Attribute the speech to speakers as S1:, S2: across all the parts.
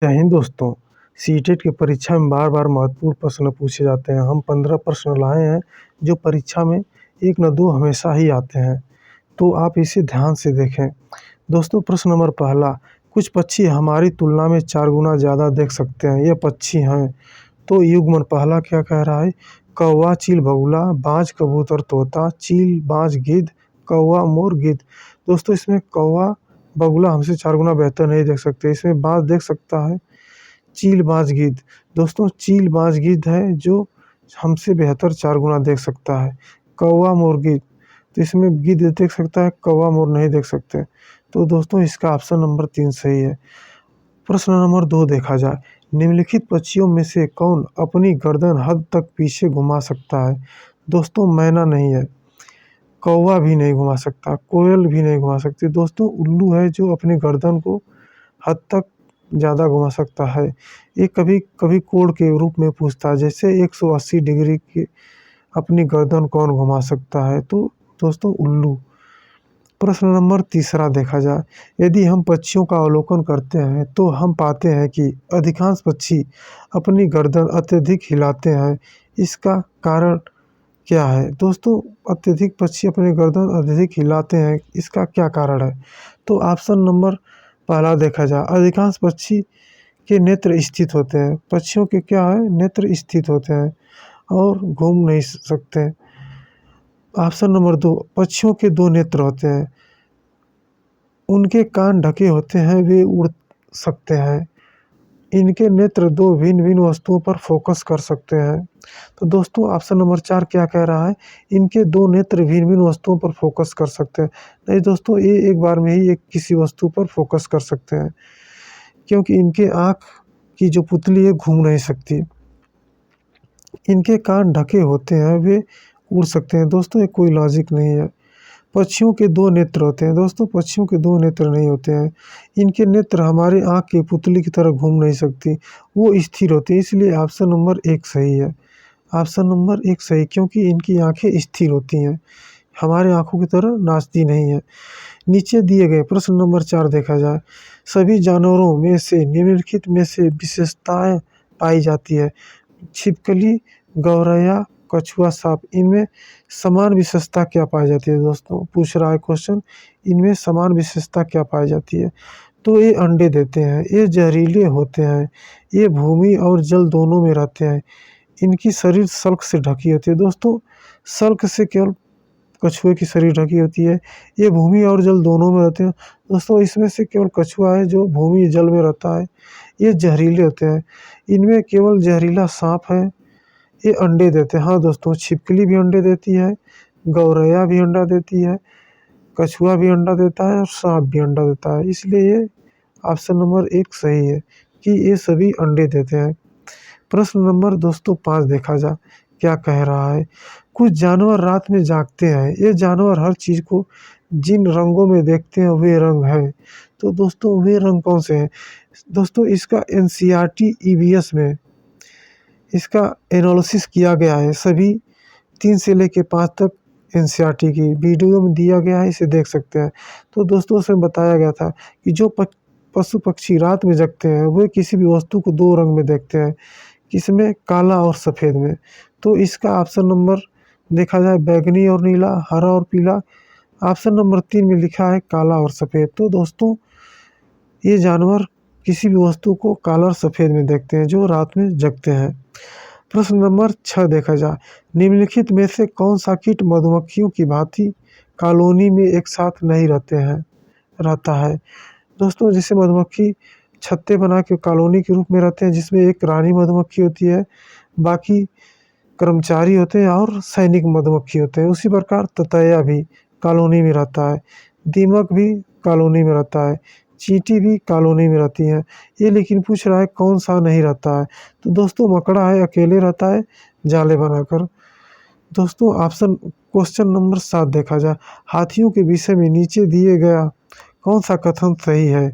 S1: जय हिंद दोस्तों। सीटेट की परीक्षा में बार बार महत्वपूर्ण प्रश्न पूछे जाते हैं। हम 15 प्रश्न लाए हैं जो परीक्षा में एक न दो हमेशा ही आते हैं, तो आप इसे ध्यान से देखें। दोस्तों, प्रश्न नंबर पहला, कुछ पक्षी हमारी तुलना में 4 गुना ज़्यादा देख सकते हैं, ये पक्षी हैं। तो युग्मन पहला क्या कह रहा है? कौवा, चील, बगुला, बाज, कबूतर, तोता, चील, बाज, गिद्ध, कौवा, मोर, गिद्ध। दोस्तों, इसमें कौवा बगुला हमसे 4 गुना बेहतर नहीं देख सकते। इसमें बाज देख सकता है, चील, बाज, गिद्ध। दोस्तों, चील, बाज, गिद्ध है जो हमसे बेहतर 4 गुना देख सकता है। कौवा, मोर, गिद्ध, तो इसमें गिद्ध देख सकता है, कौवा, मोर नहीं देख सकते। तो दोस्तों, इसका ऑप्शन नंबर 3 सही है। प्रश्न नंबर 2 देखा जाए, निम्नलिखित पक्षियों में से कौन अपनी गर्दन हद तक पीछे घुमा सकता है? दोस्तों, मैना नहीं है, कौवा भी नहीं घुमा सकता, कोयल भी नहीं घुमा सकती। दोस्तों, उल्लू है जो अपनी गर्दन को हद तक ज़्यादा घुमा सकता है। ये कभी कभी कोण के रूप में पूछता है, जैसे 180 डिग्री की अपनी गर्दन कौन घुमा सकता है? तो दोस्तों, उल्लू। प्रश्न नंबर 3 देखा जाए, यदि हम पक्षियों का अवलोकन करते हैं तो हम पाते हैं कि अधिकांश पक्षी अपनी गर्दन अत्यधिक हिलाते हैं। इसका कारण क्या है? दोस्तों, अत्यधिक पक्षी अपनी गर्दन अत्यधिक हिलाते हैं, इसका क्या कारण है? तो ऑप्शन नंबर पहला देखा जाए, अधिकांश पक्षी के नेत्र स्थित होते हैं। पक्षियों के क्या है? नेत्र स्थित होते हैं और घूम नहीं सकते। ऑप्शन नंबर 2, पक्षियों के 2 नेत्र होते हैं, उनके कान ढके होते हैं, वे उड़ सकते हैं। इनके नेत्र 2 भिन्न-भिन्न वस्तुओं पर फोकस कर सकते हैं। तो दोस्तों, ऑप्शन नंबर 4 क्या कह रहा है? इनके 2 नेत्र भिन्न-भिन्न वस्तुओं पर फोकस कर सकते हैं। नहीं दोस्तों, ये एक बार में ही एक किसी वस्तु पर फोकस कर सकते हैं, क्योंकि इनके आँख की जो पुतली है घूम नहीं सकती। इनके कान ढके होते हैं, वे उड़ सकते हैं। दोस्तों, ये कोई लॉजिक नहीं है। पक्षियों के 2 नेत्र होते हैं। दोस्तों, पक्षियों के 2 नेत्र नहीं होते हैं। इनके नेत्र हमारी आँख की पुतली की तरह घूम नहीं सकती, वो स्थिर होती है। इसलिए ऑप्शन नंबर 1 सही है। ऑप्शन नंबर 1 सही, क्योंकि इनकी आँखें स्थिर होती हैं, हमारे आँखों की तरह नाचती नहीं है। नीचे दिए गए प्रश्न नंबर 4 देखा जाए, सभी जानवरों में से निम्नलिखित में से विशेषताएं पाई जाती है। छिपकली, गौरैया, कछुआ, सांप, इनमें समान विशेषता क्या पाई जाती है? दोस्तों, पूछ रहा है क्वेश्चन, इनमें समान विशेषता क्या पाई जाती है? तो ये अंडे देते हैं, ये जहरीले होते हैं, ये भूमि और जल दोनों में रहते हैं, इनकी शरीर सल्क से ढकी होती है। दोस्तों, सल्क से केवल कछुए की शरीर ढकी होती है, ये भूमि और जल दोनों में रहते हैं। दोस्तों, इसमें से केवल कछुआ है जो भूमि जल में रहता है, ये जहरीले होते हैं। इनमें केवल जहरीला सांप है, ये अंडे देते हैं। हाँ दोस्तों, छिपकली भी अंडे देती है, गौरैया भी अंडा देती है, कछुआ भी अंडा देता है और सांप भी अंडा देता है। इसलिए ये ऑप्शन नंबर 1 सही है कि ये सभी अंडे देते हैं। प्रश्न नंबर दोस्तों 5 देखा जा, क्या कह रहा है? कुछ जानवर रात में जागते हैं, ये जानवर हर चीज़ को जिन रंगों में देखते हैं वे रंग हैं। तो दोस्तों, वे रंग कौन से हैं? दोस्तों, इसका एनसीईआरटी ईवीएस में इसका एनालिसिस किया गया है। सभी 3 से लेके 5 तक एनसीईआरटी की वीडियो में दिया गया है, इसे देख सकते हैं। तो दोस्तों, उसमें बताया गया था कि जो पशु पक्षी रात में जगते हैं वे किसी भी वस्तु को 2 रंग में देखते हैं, किसमें? काला और सफ़ेद में। तो इसका ऑप्शन नंबर देखा जाए, बैंगनी और नीला, हरा और पीला। ऑप्शन नंबर 3 में लिखा है काला और सफ़ेद। तो दोस्तों, ये जानवर किसी भी वस्तु को काला और सफ़ेद में देखते हैं जो रात में जगते हैं। प्रश्न नंबर 6 देखा जाए, निम्नलिखित में से कौन सा कीट मधुमक्खियों की भांति कॉलोनी में एक साथ नहीं रहता है? दोस्तों, जैसे मधुमक्खी छत्ते बना के कॉलोनी के रूप में रहते हैं, जिसमें एक रानी मधुमक्खी होती है, बाकी कर्मचारी होते हैं और सैनिक मधुमक्खी होते हैं। उसी प्रकार ततैया भी कॉलोनी में रहता है, दीमक भी कॉलोनी में रहता है, चींटी भी कॉलोनी में रहती है। ये लेकिन पूछ रहा है कौन सा नहीं रहता है? तो दोस्तों, मकड़ा है, अकेले रहता है जाले बनाकर। दोस्तों, क्वेश्चन नंबर 7 देखा जाए, हाथियों के विषय में नीचे दिए गया कौन सा कथन सही है?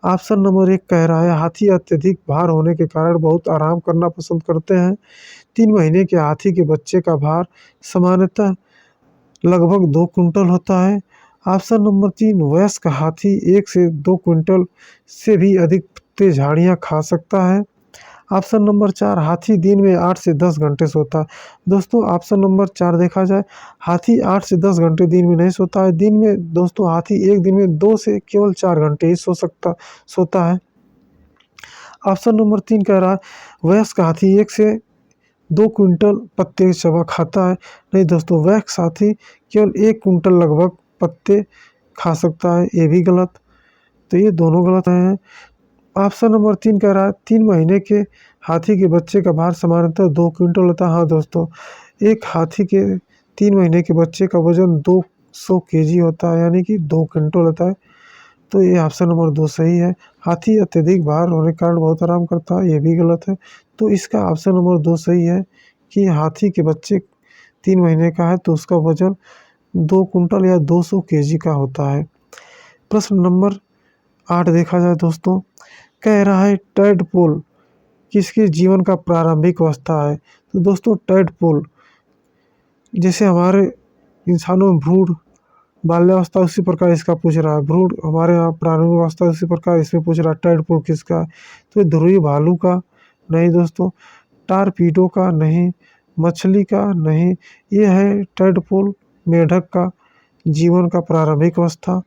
S1: ऑप्शन नंबर 1 कह रहा है, हाथी अत्यधिक भार होने के कारण बहुत आराम करना पसंद करते हैं। 3 महीने के हाथी के बच्चे का भार सामान्यतः लगभग 2 कुंटल होता है। ऑप्शन नंबर 3, वयस्क हाथी 1 से 2 क्विंटल से भी अधिक पत्ते झाड़ियाँ खा सकता है। ऑप्शन नंबर 4, हाथी दिन में 8 से 10 घंटे सोता है। दोस्तों ऑप्शन नंबर 4 देखा जाए, हाथी 8 से 10 घंटे दिन में नहीं सोता है। दिन में दोस्तों हाथी एक दिन में 2 से केवल 4 घंटे ही सोता है। ऑप्शन नंबर 3 कह रहा है, वयस्क हाथी 1 से 2 क्विंटल पत्ते चबा खाता है। नहीं दोस्तों, वयस्क हाथी केवल 1 क्विंटल लगभग पत्ते खा सकता है, ये भी गलत। तो ये दोनों गलत हैं। ऑप्शन नंबर 3 कह रहा है, 3 महीने के हाथी के बच्चे का भार सामान्यतः 2 क्विंटल होता है। हाँ दोस्तों, एक हाथी के 3 महीने के बच्चे का वजन 200 केजी होता है, यानी कि 2 क्विंटल होता है। तो ये ऑप्शन नंबर 2 सही है। हाथी अत्यधिक भार होने के कारण बहुत आराम करता है, ये भी गलत है। तो इसका ऑप्शन नंबर 2 सही है कि हाथी के बच्चे 3 महीने का है तो उसका वजन 2 कुंटल या 200 केजी का होता है। प्रश्न नंबर 8 देखा जाए दोस्तों, कह रहा है टैडपोल किसके जीवन का प्रारंभिक अवस्था है। तो दोस्तों टैडपोल, जैसे हमारे इंसानों में भ्रूण बाल्यावस्था, उसी प्रकार इसका पूछ रहा है। भ्रूण हमारे यहाँ प्रारंभिक अवस्था, उसी प्रकार इसमें पूछ रहा है टैडपोल किसका है। तो ये ध्रुवी भालू का नहीं दोस्तों, टारपीडो का नहीं, मछली का नहीं, ये है टैडपोल मेढक का जीवन का प्रारंभिक अवस्था।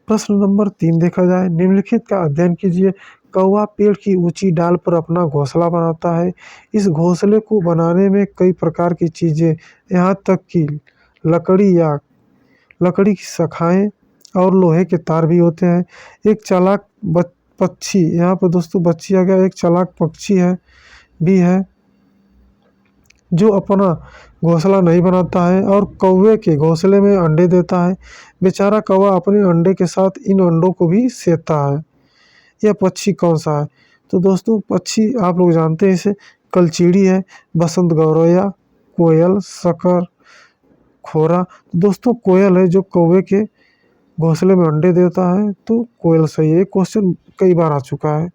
S1: प्रश्न नंबर 3 देखा जाए, निम्नलिखित का अध्ययन कीजिए। कौवा पेड़ की ऊंची डाल पर अपना घोंसला बनाता है। इस घोंसले को बनाने में कई प्रकार की चीजें, यहाँ तक कि लकड़ी की शाखाएं और लोहे के तार भी होते हैं। एक चालाक पक्षी, यहाँ पर दोस्तों बच्ची आ गया, एक चालाक पक्षी है जो अपना घोंसला नहीं बनाता है और कौवे के घोंसले में अंडे देता है। बेचारा कौवा अपने अंडे के साथ इन अंडों को भी सेता है। यह पक्षी कौन सा है? तो दोस्तों पक्षी आप लोग जानते हैं इसे, कलचीड़ी है, बसंत गौरैया, कोयल, शकर, खोरा। दोस्तों कोयल है जो कौवे के घोंसले में अंडे देता है, तो कोयल सही है। क्वेश्चन कई बार आ चुका है,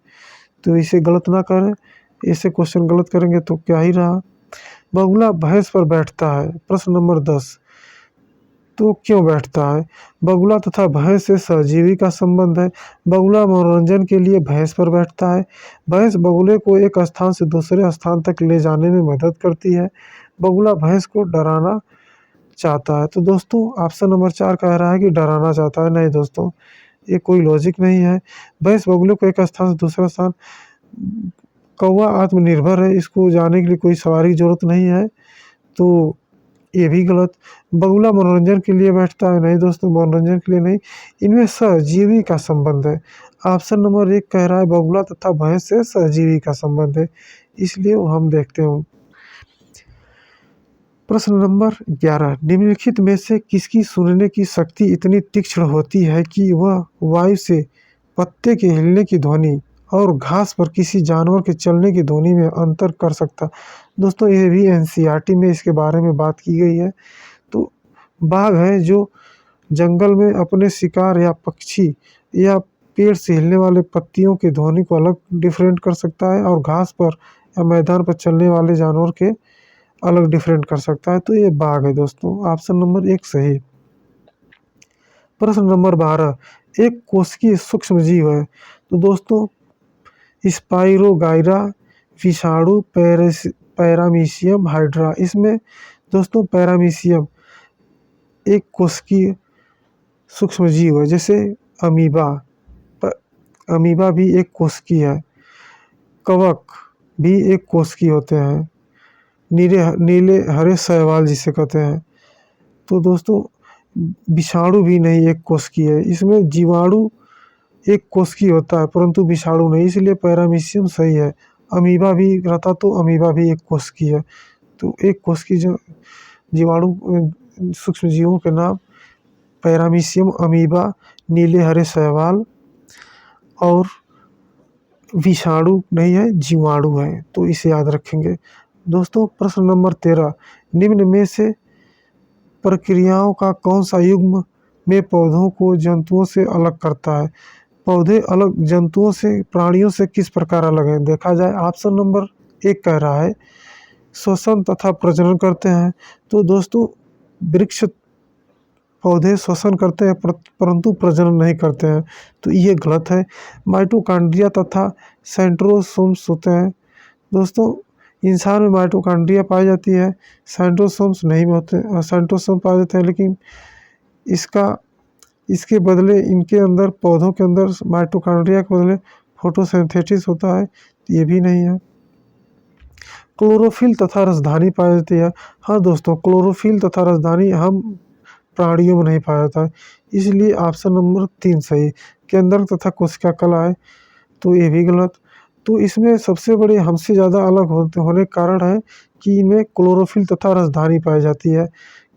S1: तो इसे गलत ना करें। इसे क्वेश्चन गलत करेंगे तो क्या ही रहा। बगुला भैंस पर बैठता है। प्रश्न नंबर 10, तो क्यों बैठता है? बगुला तथा भैंस से सहजीवी का संबंध है। बगुला मनोरंजन के लिए भैंस पर बैठता है। भैंस बगुले को एक स्थान से दूसरे स्थान तक ले जाने में मदद करती है। बगुला भैंस को डराना चाहता है। तो दोस्तों ऑप्शन नंबर 4 कह रहा है कि डराना चाहता है। नहीं दोस्तों, ये कोई लॉजिक नहीं है। भैंस बगुले को एक स्थान से दूसरा स्थान, कौवा आत्मनिर्भर है, इसको जाने के लिए कोई सवारी की जरूरत नहीं है, तो ये भी गलत। बगुला मनोरंजन के लिए बैठता है। नहीं दोस्तों, मनोरंजन के लिए नहीं, इनमें सहजीवी का संबंध है। ऑप्शन नंबर 1 कह रहा है बगुला तथा भैंस से सहजीवी का संबंध है, इसलिए वो हम देखते हैं। प्रश्न नंबर 11, निम्नलिखित में से किसकी सुनने की शक्ति इतनी तीक्ष्ण होती है कि वह वायु से पत्ते के हिलने की ध्वनि और घास पर किसी जानवर के चलने की ध्वनि में अंतर कर सकता। दोस्तों ये भी एनसीईआरटी में इसके बारे में बात की गई है। तो बाघ है जो जंगल में अपने शिकार या पक्षी या पेड़ से हिलने वाले पत्तियों की ध्वनि को अलग डिफरेंट कर सकता है, और घास पर या मैदान पर चलने वाले जानवर के अलग डिफरेंट कर सकता है। तो ये बाघ है दोस्तों, ऑप्शन नंबर 1 सही। प्रश्न नंबर 12, एक कोशिकीय सूक्ष्म जीव है। तो दोस्तों स्पाइरोगाइरा, विषाणु, पैरामीशियम, हाइड्रा। इसमें दोस्तों पैरामीशियम एक कोशिकीय सूक्ष्म जीव है, जैसे अमीबा। अमीबा भी एक कोशिकीय है। कवक भी एक कोशिकीय होते हैं। नीले हरे शैवाल जिसे कहते हैं। तो दोस्तों विषाणु भी नहीं एक कोशिकीय है। इसमें जीवाणु एक कोशिकीय होता है परंतु विषाणु नहीं, इसलिए पैरामीशियम सही है। अमीबा भी रहता तो अमीबा भी एक कोशिकीय है। तो एक कोशिकीय जो जीवाणु सूक्ष्म जीवों के नाम पैरामीशियम, अमीबा, नीले हरे शैवाल और विषाणु नहीं है, जीवाणु है। तो इसे याद रखेंगे। दोस्तों प्रश्न नंबर 13, निम्न में से प्रक्रियाओं का कौन सा युग्म में पौधों को जंतुओं से अलग करता है? पौधे अलग जंतुओं से, प्राणियों से किस प्रकार अलग हैं? देखा जाए ऑप्शन नंबर 1 कह रहा है श्वसन तथा प्रजनन करते हैं। तो दोस्तों वृक्ष पौधे श्वसन करते हैं परंतु प्रजनन नहीं करते हैं, तो ये गलत है। माइटोकॉन्ड्रिया तथा सेंट्रोसोम्स होते हैं। दोस्तों इंसान में माइटोकॉन्ड्रिया पाई जाती है, सेंट्रोसोम्स नहीं होते, सेंट्रोसोम पाए जाते हैं, लेकिन इसके बदले इनके अंदर, पौधों के अंदर माइटोकॉन्ड्रिया के बदले फोटोसिंथेसिस होता है, ये भी नहीं है। क्लोरोफिल तथा राजधानी पाई जाती है। हाँ दोस्तों, क्लोरोफिल तथा राजधानी हम प्राणियों में नहीं पाया जाता है, इसलिए ऑप्शन नंबर 3 सही। केंद्रक तथा कोशिका कला है, तो ये भी गलत। तो इसमें सबसे बड़े हमसे ज़्यादा अलग होने का कारण है कि इनमें क्लोरोफिल तथा राजधानी पाई जाती है,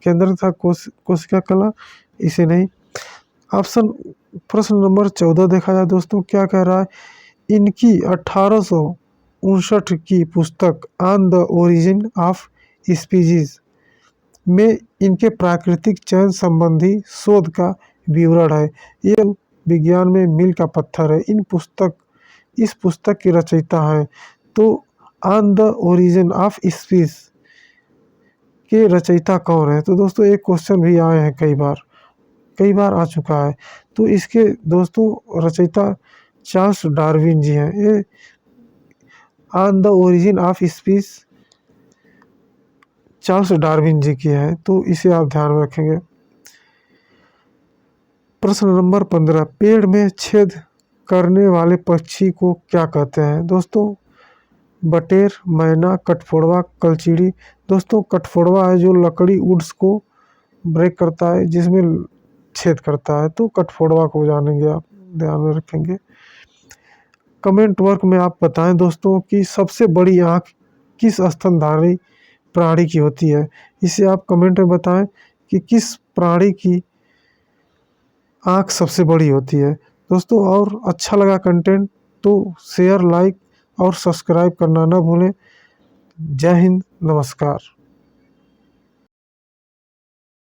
S1: केंद्र तथा कोशिका कला इसे नहीं। ऑप्शन प्रश्न नंबर 14 देखा जाए दोस्तों, क्या कह रहा है, इनकी 1859 की पुस्तक on the origin of species में इनके प्राकृतिक चयन संबंधी शोध का विवरण है। ये विज्ञान में मील का पत्थर है। इस पुस्तक की रचयिता है, तो on the origin of species के रचयिता कौन है? तो दोस्तों एक क्वेश्चन भी आए हैं, कई बार आ चुका है। तो इसके दोस्तों रचयिता चार्ल्स डार्विन जी हैं। ये on the origin of species Charles Darwin ji की है, तो इसे आप ध्यान में रखेंगे। प्रश्न नंबर 15, पेड़ में छेद करने वाले पक्षी को क्या कहते हैं? दोस्तों बटेर, मैना, कठफोड़वा, कलचीड़ी। दोस्तों कठफोड़वा है जो लकड़ी वुड्स को ब्रेक करता है, जिसमें छेद करता है, तो कठफोड़वा को जानेंगे आप, ध्यान में रखेंगे। कमेंट वर्क में आप बताएं दोस्तों कि सबसे बड़ी आँख किस स्तनधारी प्राणी की होती है। इसे आप कमेंट में बताएं कि किस प्राणी की आँख सबसे बड़ी होती है दोस्तों। और अच्छा लगा कंटेंट तो शेयर, लाइक और सब्सक्राइब करना ना भूलें। जय हिंद, नमस्कार।